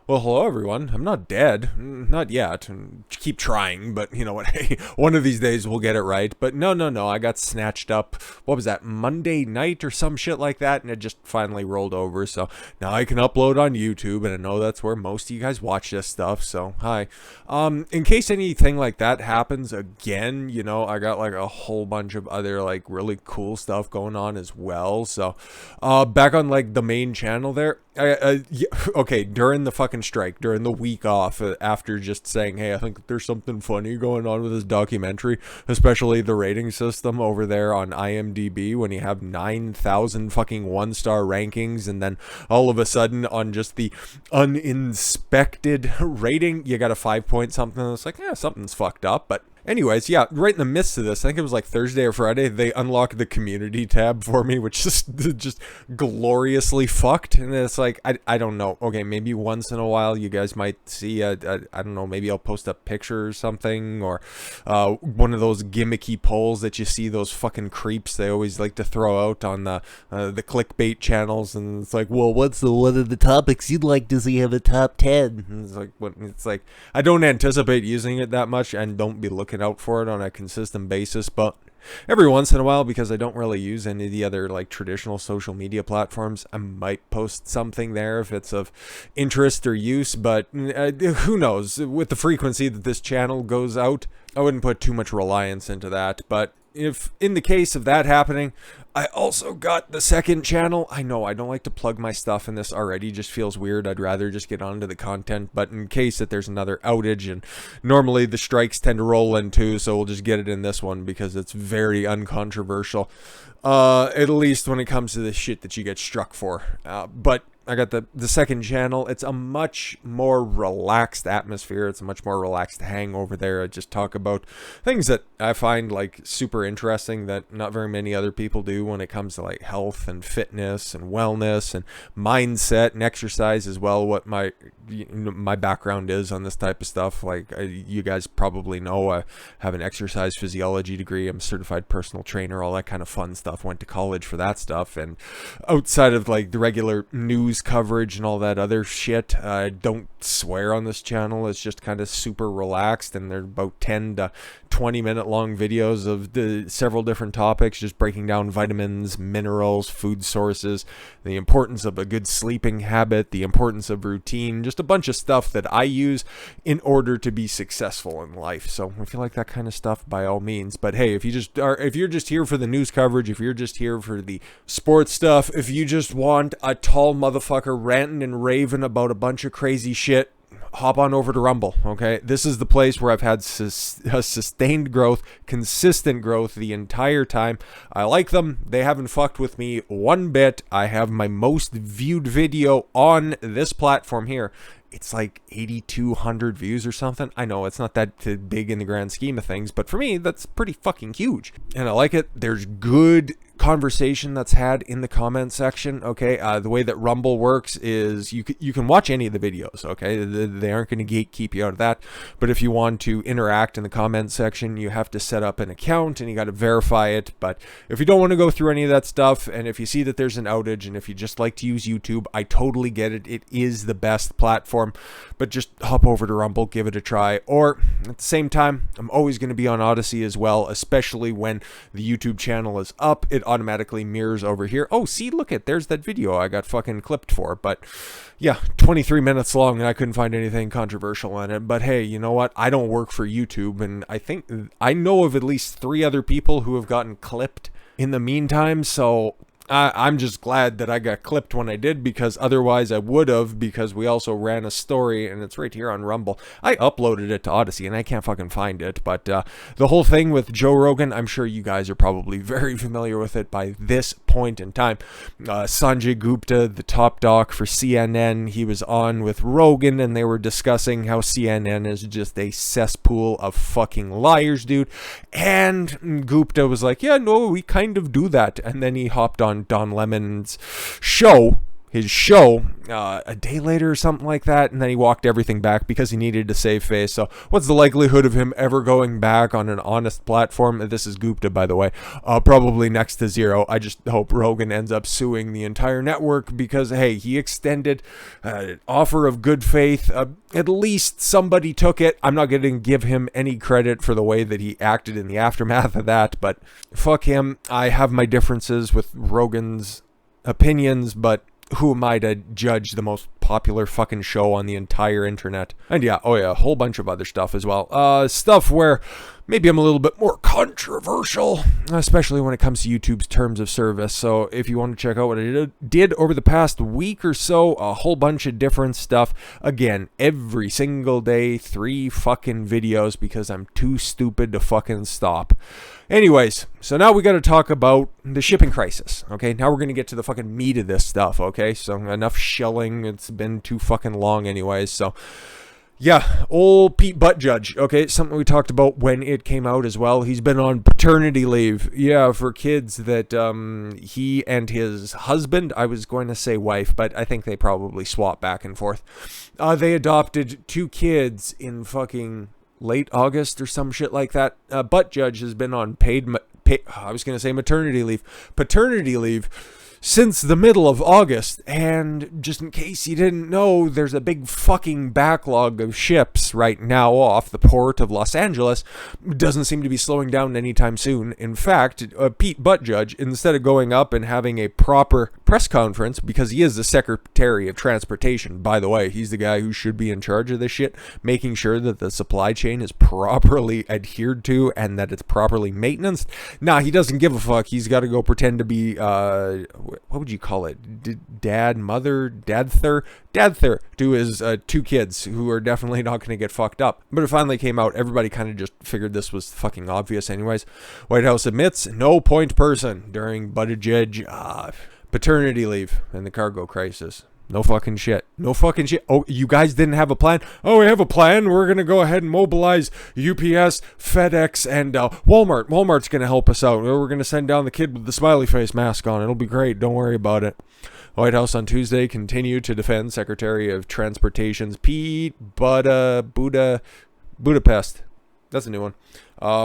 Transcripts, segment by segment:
Well, hello everyone. I'm not dead. Not yet. Keep trying, but you know what? Hey, one of these days we'll get it right. But no. I got snatched up. What was that? Monday night or some shit like that, and it just finally rolled over. So now I can upload on YouTube, and I know that's where most of you guys watch this stuff. So hi. In case anything like that happens again, I got like a whole bunch of other like really cool stuff going on as well. So, back on like the main channel there. Okay, during the fucking strike, during the week off, after just saying, hey, I think there's something funny going on with this documentary, especially the rating system over there on IMDb, when you have 9,000 fucking one-star rankings, and then all of a sudden on just the uninspected rating, you got a 5 point something. It's like, yeah, something's fucked up, but anyways, yeah, right in the midst of this, I think it was like Thursday or Friday, they unlocked the community tab for me, which is just gloriously fucked. And it's like, I don't know. Okay, maybe once in a while you guys might see, I don't know, maybe I'll post a picture or something, or one of those gimmicky polls that you see those fucking creeps they always like to throw out on the clickbait channels. And it's like, well, one of the topics you'd like to see have a top 10? And it's like, I don't anticipate using it that much, and don't be looking out for it on a consistent basis, but every once in a while, because I don't really use any of the other like traditional social media platforms, I might post something there if it's of interest or use. But who knows, with the frequency that this channel goes out, I wouldn't put too much reliance into that. But if in the case of that happening, I also got the second channel. I know I don't like to plug my stuff in this already, just feels weird. I'd rather just get onto the content, but in case that there's another outage, and normally the strikes tend to roll in too, so we'll just get it in this one because it's very uncontroversial, at least when it comes to the shit that you get struck for. But I got the second channel. It's a much more relaxed atmosphere. It's a much more relaxed hang over there. I just talk about things that I find like super interesting that not very many other people do when it comes to like health and fitness and wellness and mindset and exercise as well. What my background is on this type of stuff. Like you guys probably know, I have an exercise physiology degree. I'm a certified personal trainer, all that kind of fun stuff. Went to college for that stuff. And outside of like the regular news coverage and all that other shit, I don't swear on this channel. It's just kind of super relaxed, and they're about 10 to 20 minute long videos of the several different topics, just breaking down vitamins, minerals, food sources, the importance of a good sleeping habit, the importance of routine, just a bunch of stuff that I use in order to be successful in life. So if you like that kind of stuff, by all means. But hey, if you're just here for the news coverage, if you're just here for the sports stuff, if you just want a tall motherfucker ranting and raving about a bunch of crazy shit, hop on over to Rumble, okay? This is the place where I've had sustained growth, consistent growth the entire time. I like them. They haven't fucked with me one bit. I have my most viewed video on this platform here. It's like 8,200 views or something. I know it's not that big in the grand scheme of things, but for me, that's pretty fucking huge. And I like it. There's good conversation that's had in the comment section. Okay, the way that Rumble works is you can watch any of the videos. Okay, they aren't going to gatekeep you out of that, but if you want to interact in the comment section, you have to set up an account and you got to verify it. But if you don't want to go through any of that stuff, and if you see that there's an outage, and if you just like to use YouTube, I totally get it. It is the best platform, but just hop over to Rumble, give it a try. Or at the same time, I'm always going to be on Odyssey as well, especially when the YouTube channel is up. It automatically mirrors over here. Oh, see, look at, there's that video I got fucking clipped for. But yeah, 23 minutes long, and I couldn't find anything controversial in it. But hey, you know what? I don't work for YouTube, and I think I know of at least 3 other people who have gotten clipped in the meantime. So I'm just glad that I got clipped when I did, because otherwise I would have, because we also ran a story, and it's right here on Rumble. I uploaded it to Odyssey and I can't fucking find it, but the whole thing with Joe Rogan, I'm sure you guys are probably very familiar with it by this point in time. Sanjay Gupta, the top doc for CNN, he was on with Rogan, and they were discussing how CNN is just a cesspool of fucking liars, dude. And Gupta was like, yeah, no, we kind of do that. And then he hopped on Don Lemon's show, his show a day later or something like that, and then he walked everything back because he needed to save face. So what's the likelihood of him ever going back on an honest platform? This is Gupta, by the way. Probably next to zero. I just hope Rogan ends up suing the entire network because, hey, he extended an offer of good faith. At least somebody took it. I'm not going to give him any credit for the way that he acted in the aftermath of that, but fuck him. I have my differences with Rogan's opinions, but who am I to judge the most popular fucking show on the entire internet? And yeah, a whole bunch of other stuff as well. Stuff where maybe I'm a little bit more controversial, especially when it comes to YouTube's terms of service. So if you want to check out what I did over the past week or so, a whole bunch of different stuff. Again, every single day, 3 fucking videos because I'm too stupid to fucking stop. Anyways, so now we got to talk about the shipping crisis, okay? Now we're going to get to the fucking meat of this stuff, okay? So enough shelling. It's been too fucking long anyways, so... yeah, old Pete Buttigieg, okay, something we talked about when it came out as well. He's been on paternity leave, yeah, for kids that he and his husband, I was going to say wife, but I think they probably swap back and forth. They adopted 2 kids in fucking late August or some shit like that. Buttigieg has been on paternity leave since the middle of August, and just in case you didn't know, there's a big fucking backlog of ships right now off the port of Los Angeles. Doesn't seem to be slowing down anytime soon. In fact, Pete Buttigieg, instead of going up and having a proper press conference, because he is the Secretary of Transportation, by the way, he's the guy who should be in charge of this shit, making sure that the supply chain is properly adhered to and that it's properly maintained. Nah, he doesn't give a fuck. He's got to go pretend to be, what would you call it? Dadther to his 2 kids who are definitely not going to get fucked up. But it finally came out. Everybody kind of just figured this was fucking obvious anyways. White House admits no point person during Buttigieg paternity leave and the cargo crisis. No fucking shit. Oh, you guys didn't have a plan? Oh, we have a plan. We're going to go ahead and mobilize UPS, FedEx, and Walmart. Walmart's going to help us out. We're going to send down the kid with the smiley face mask on. It'll be great. Don't worry about it. White House on Tuesday continued to defend Secretary of Transportation's Pete Budapest. That's a new one.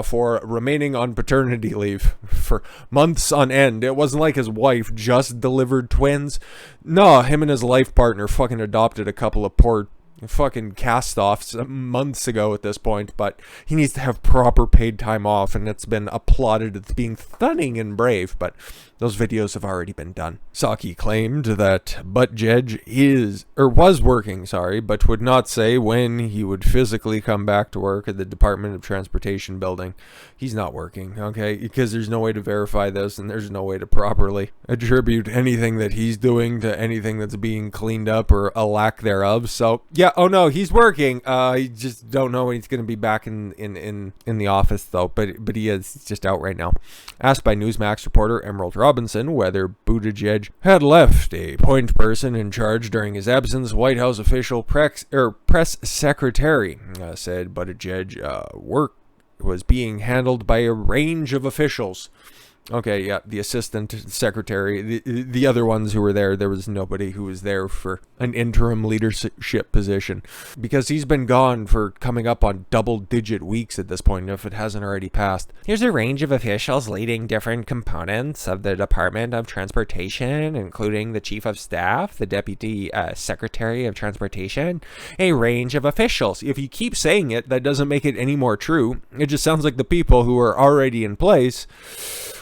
For remaining on paternity leave for months on end. It wasn't like his wife just delivered twins. No, him and his life partner fucking adopted a couple of poor fucking cast-offs months ago at this point, but he needs to have proper paid time off, and it's been applauded as being stunning and brave, but those videos have already been done. Psaki claimed that Buttigieg was working, but would not say when he would physically come back to work at the Department of Transportation building. He's not working, okay? Because there's no way to verify this, and there's no way to properly attribute anything that he's doing to anything that's being cleaned up or a lack thereof. So, yeah, oh no, he's working. I just don't know when he's going to be back in the office, though, but he is. He's just out right now. Asked by Newsmax reporter Emerald Robinson whether Buttigieg had left a point person in charge during his absence, White House official press secretary said Buttigieg work was being handled by a range of officials. Okay, yeah, the assistant secretary, the other ones who were there was nobody who was there for an interim leadership position because he's been gone for coming up on double-digit weeks at this point, if it hasn't already passed. Here's a range of officials leading different components of the Department of Transportation, including the Chief of Staff, the Deputy Secretary of Transportation, a range of officials. If you keep saying it, that doesn't make it any more true. It just sounds like the people who are already in place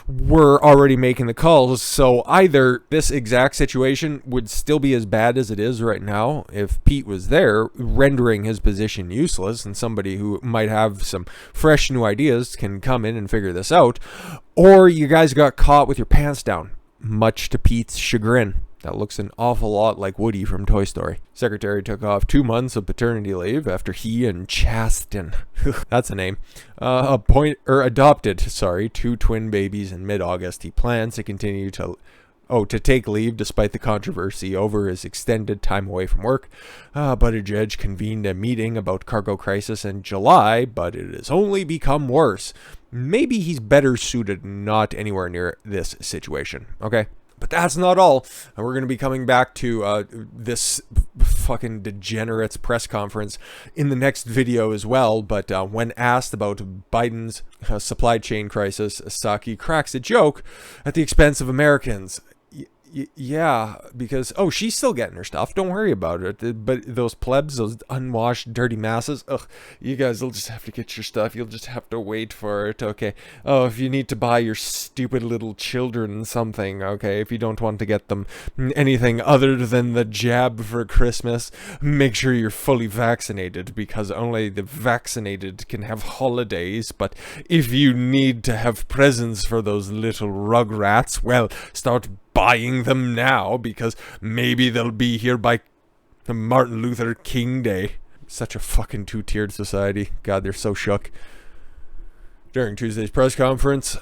were already making the calls. So either this exact situation would still be as bad as it is right now if Pete was there, rendering his position useless, and somebody who might have some fresh new ideas can come in and figure this out, or you guys got caught with your pants down, much to Pete's chagrin. That looks an awful lot like Woody from Toy Story. Secretary took off 2 months of paternity leave after he and Chasten, that's a name, adopted 2 twin babies in mid-August. He plans to continue to take leave despite the controversy over his extended time away from work. Buttigieg convened a meeting about cargo crisis in July, but it has only become worse. Maybe he's better suited not anywhere near this situation, okay? But that's not all. And we're going to be coming back to this fucking degenerates press conference in the next video as well. But when asked about Biden's supply chain crisis, Psaki cracks a joke at the expense of Americans. Yeah, because, oh, she's still getting her stuff. Don't worry about it. But those plebs, those unwashed, dirty masses, ugh, you guys will just have to get your stuff. You'll just have to wait for it, okay? Oh, if you need to buy your stupid little children something, okay? If you don't want to get them anything other than the jab for Christmas, make sure you're fully vaccinated, because only the vaccinated can have holidays. But if you need to have presents for those little rugrats, well, start buying them now, because maybe they'll be here by Martin Luther King Day. Such a fucking two-tiered society. God, they're so shook. During Tuesday's press conference,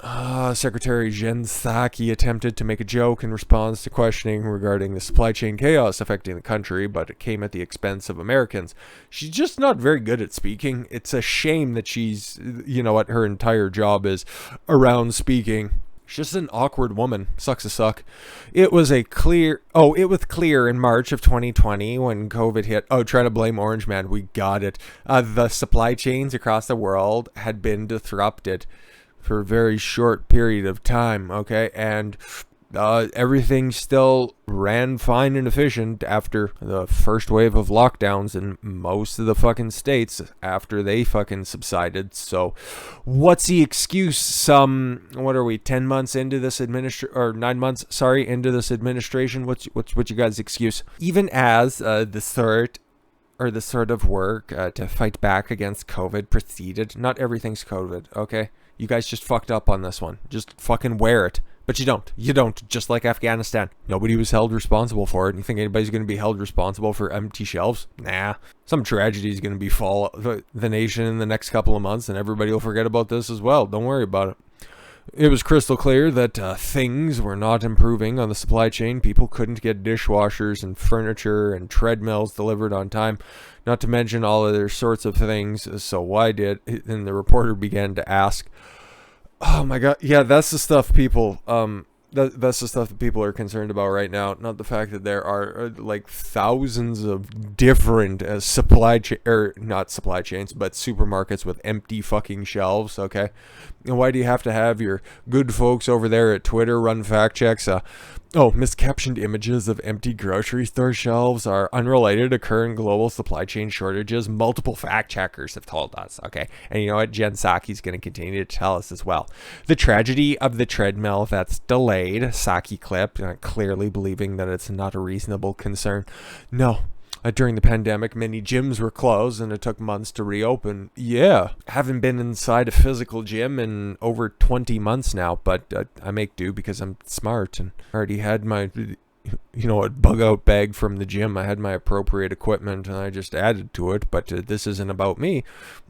Secretary Jen Psaki attempted to make a joke in response to questioning regarding the supply chain chaos affecting the country, but it came at the expense of Americans. She's just not very good at speaking. It's a shame that she's, you know what, her entire job is around speaking. She's just an awkward woman. Sucks to suck. It was clear in March of 2020 when COVID hit. Oh, trying to blame Orange Man. We got it. The supply chains across the world had been disrupted for a very short period of time, okay? And everything still ran fine and efficient after the first wave of lockdowns in most of the fucking states after they fucking subsided. So what's the excuse? What are we, 10 months into this 9 months, sorry, into this administration? What's your guys' excuse? Even as the sort of work to fight back against COVID proceeded, not everything's COVID, okay? You guys just fucked up on this one. Just fucking wear it. But you don't, just like Afghanistan. Nobody was held responsible for it. You think anybody's going to be held responsible for empty shelves? Nah. Some tragedy is going to befall the nation in the next couple of months, and everybody will forget about this as well. Don't worry about it. It was crystal clear that things were not improving on the supply chain. People couldn't get dishwashers and furniture and treadmills delivered on time, not to mention all other sorts of things. So why did... And the reporter began to ask... Oh my god, yeah, that's the stuff people, that's the stuff that people are concerned about right now, not the fact that there are, like, thousands of different not supply chains, but supermarkets with empty fucking shelves, okay? And why do you have to have your good folks over there at Twitter run fact checks? Miscaptioned images of empty grocery store shelves are unrelated to current global supply chain shortages. Multiple fact checkers have told us, okay? And you know what? Jen Psaki's going to continue to tell us as well. The tragedy of the treadmill that's delayed, Psaki clip, clearly believing that it's not a reasonable concern. No. During the pandemic, many gyms were closed and it took months to reopen. Yeah, haven't been inside a physical gym in over 20 months now, but I make do because I'm smart and already had my, bug out bag from the gym. I had my appropriate equipment and I just added to it, but this isn't about me.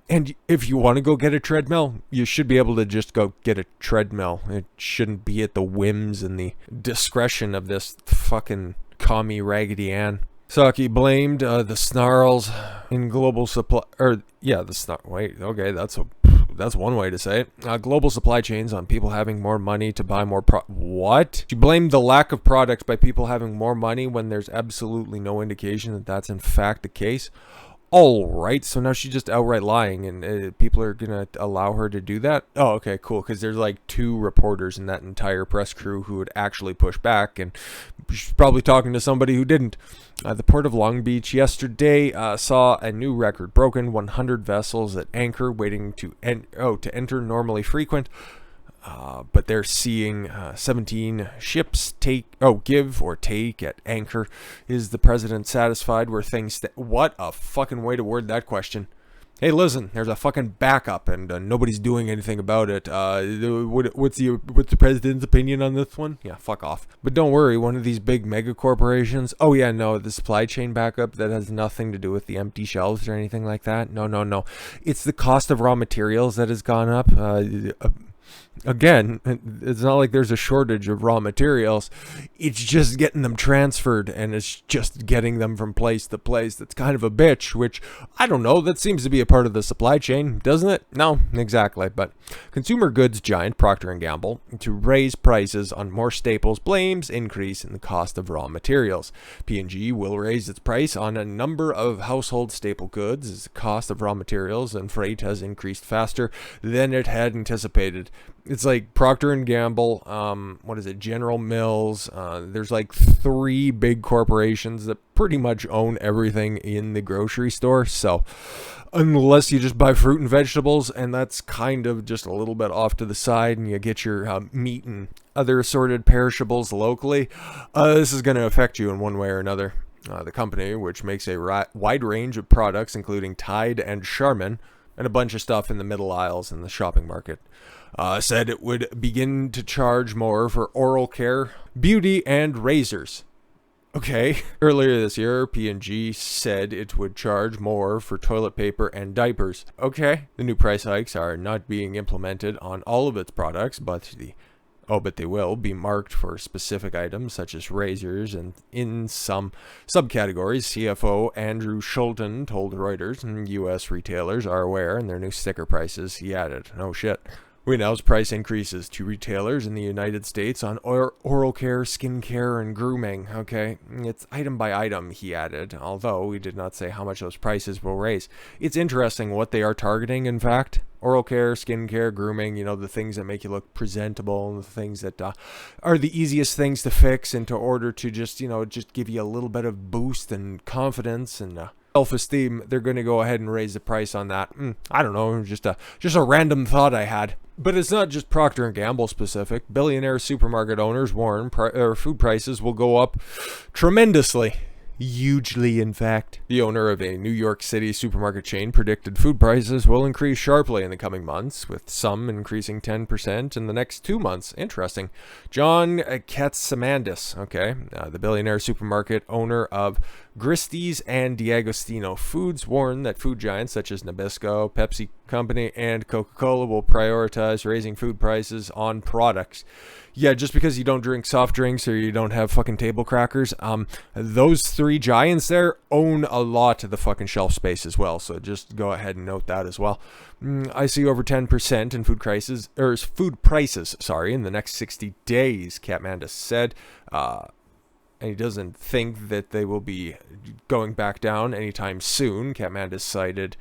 And if you want to go get a treadmill, you should be able to just go get a treadmill. It shouldn't be at the whims and the discretion of this fucking commie Raggedy Ann. Psaki blamed the snarls in global supply, that's one way to say it. Global supply chains on people having more money to buy more What? She blamed the lack of products by people having more money when there's absolutely no indication that that's in fact the case. All right, so now she's just outright lying, and people are going to allow her to do that? Oh, okay, cool, because there's like 2 reporters in that entire press crew who would actually push back, and she's probably talking to somebody who didn't. The Port of Long Beach yesterday saw a new record broken, 100 vessels at anchor waiting to enter normally frequent. But they're seeing 17 ships give or take at anchor. Is the president satisfied where things What a fucking way to word that question. Hey, listen, there's a fucking backup and nobody's doing anything about it. What's the president's opinion on this one? Yeah, fuck off. But don't worry, one of these big mega corporations. Oh yeah, no, the supply chain backup, that has nothing to do with the empty shelves or anything like that. No. It's the cost of raw materials that has gone up. again, it's not like there's a shortage of raw materials. It's just getting them transferred, and it's just getting them from place to place. That's kind of a bitch, which, I don't know, that seems to be a part of the supply chain, doesn't it? No, exactly. But consumer goods giant Procter & Gamble, to raise prices on more staples, blames increase in the cost of raw materials. P&G will raise its price on a number of household staple goods as the cost of raw materials and freight has increased faster than it had anticipated. It's like Procter & Gamble, General Mills. There's like 3 big corporations that pretty much own everything in the grocery store. So unless you just buy fruit and vegetables, and that's kind of just a little bit off to the side, and you get your meat and other assorted perishables locally, this is going to affect you in one way or another. The company, which makes a wide range of products, including Tide and Charmin, and a bunch of stuff in the middle aisles in the shopping market, said it would begin to charge more for oral care, beauty, and razors. Okay. Earlier this year, P&G said it would charge more for toilet paper and diapers. Okay. The new price hikes are not being implemented on all of its products, but they will be marked for specific items such as razors, and in some subcategories. CFO Andrew Schulten told Reuters U.S. retailers are aware in their new sticker prices. He added, "No shit. We announced price increases to retailers in the United States on oral care, skin care, and grooming." Okay, it's item by item, he added, although we did not say how much those prices will raise. It's interesting what they are targeting, in fact. Oral care, skin care, grooming, the things that make you look presentable, and the things that are the easiest things to fix, and to order to just give you a little bit of boost and confidence and self-esteem. They're going to go ahead and raise the price on that. I don't know, just a random thought I had. But it's not just Procter & Gamble specific. Billionaire supermarket owners warn food prices will go up tremendously. Hugely, in fact. The owner of a New York City supermarket chain predicted food prices will increase sharply in the coming months, with some increasing 10% in the next 2 months. Interesting. John Katsimandis, the billionaire supermarket owner of Christie's and D'Agostino Foods, warned that food giants such as Nabisco, Pepsi Company, and Coca-Cola will prioritize raising food prices on products. Yeah, just because you don't drink soft drinks or you don't have fucking table crackers, those 3 giants there own a lot of the fucking shelf space as well. So just go ahead and note that as well. I see over 10% in food prices in the next 60 days, Katmandis said. And he doesn't think that they will be going back down anytime soon. Katmandis cited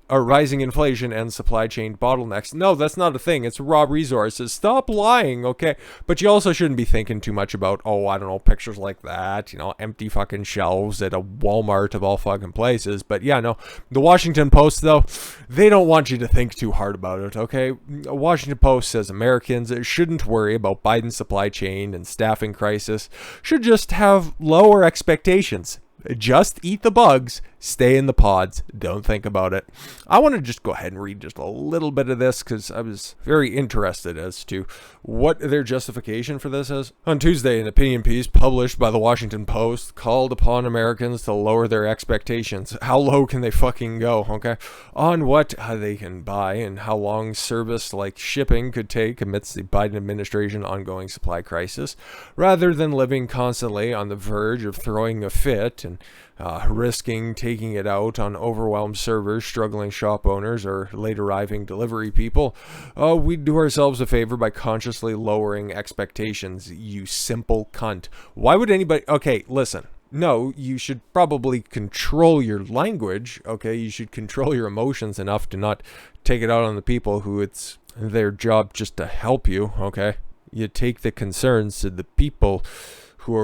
rising inflation and supply chain bottlenecks. No, that's not a thing. It's raw resources. Stop lying, okay? But you also shouldn't be thinking too much about, pictures like that, empty fucking shelves at a Walmart of all fucking places. But yeah, no, the Washington Post, though, they don't want you to think too hard about it, okay? Washington Post says Americans shouldn't worry about Biden's supply chain and staffing crisis, should just have lower expectations. Just eat the bugs, stay in the pods, don't think about it. I want to just go ahead and read just a little bit of this because I was very interested as to what their justification for this is. On Tuesday, an opinion piece published by the Washington Post called upon Americans to lower their expectations. How low can they fucking go, okay? On what they can buy and how long service like shipping could take amidst the Biden administration ongoing supply crisis, rather than living constantly on the verge of throwing a fit and risking taking it out on overwhelmed servers, struggling shop owners, or late arriving delivery people. We'd do ourselves a favor by consciously lowering expectations, you simple cunt. Why would anybody... Okay, listen. No, you should probably control your language, okay? You should control your emotions enough to not take it out on the people who it's their job just to help you, okay? You take the concerns to the people who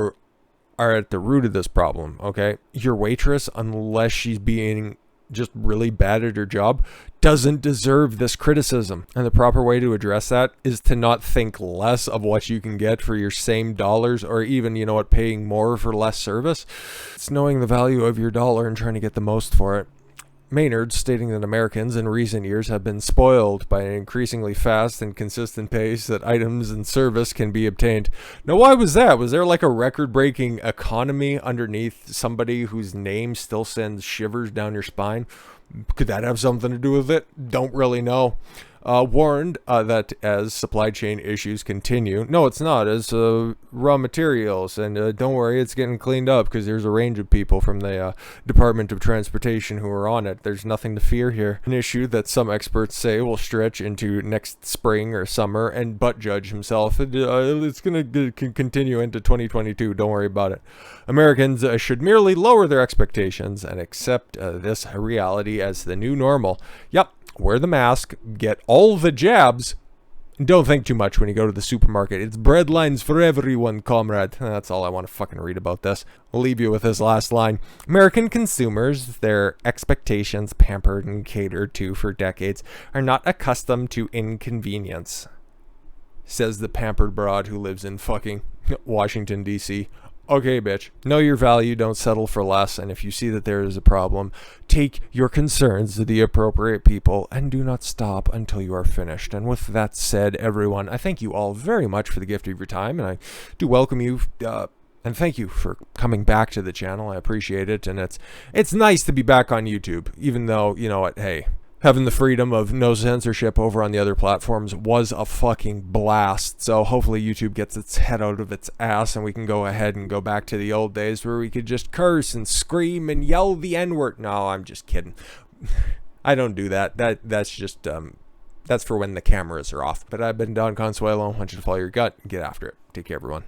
are at the root of this problem, okay? Your waitress, unless she's being just really bad at her job, doesn't deserve this criticism. And the proper way to address that is to not think less of what you can get for your same dollars, or even, paying more for less service. It's knowing the value of your dollar and trying to get the most for it. Maynard, stating that Americans in recent years have been spoiled by an increasingly fast and consistent pace that items and service can be obtained. Now, why was that? Was there like a record-breaking economy underneath somebody whose name still sends shivers down your spine? Could that have something to do with it? Don't really know. warned that as supply chain issues continue, no, it's not, as raw materials, and don't worry, it's getting cleaned up because there's a range of people from the Department of Transportation who are on it. There's nothing to fear here. An issue that some experts say will stretch into next spring or summer, and Butt Judge himself, it's going to continue into 2022. Don't worry about it. Americans should merely lower their expectations and accept this reality as the new normal. Yep, wear the mask, get all the jabs, and don't think too much when you go to the supermarket. It's bread lines for everyone, comrade. That's all I want to fucking read about this. I'll leave you with this last line. American consumers, their expectations pampered and catered to for decades, are not accustomed to inconvenience, says the pampered broad who lives in fucking Washington, D.C. Okay, bitch. Know your value, don't settle for less, and if you see that there is a problem, take your concerns to the appropriate people and do not stop until you are finished. And with that said, everyone, I thank you all very much for the gift of your time, and I do welcome you, and thank you for coming back to the channel. I appreciate it, and it's nice to be back on YouTube, even though, you know what, hey, having the freedom of no censorship over on the other platforms was a fucking blast. So hopefully YouTube gets its head out of its ass and we can go ahead and go back to the old days where we could just curse and scream and yell the N-word. No, I'm just kidding. I don't do that. That's just that's for when the cameras are off. But I've been Don Consuelo. I want you to follow your gut and get after it. Take care, everyone.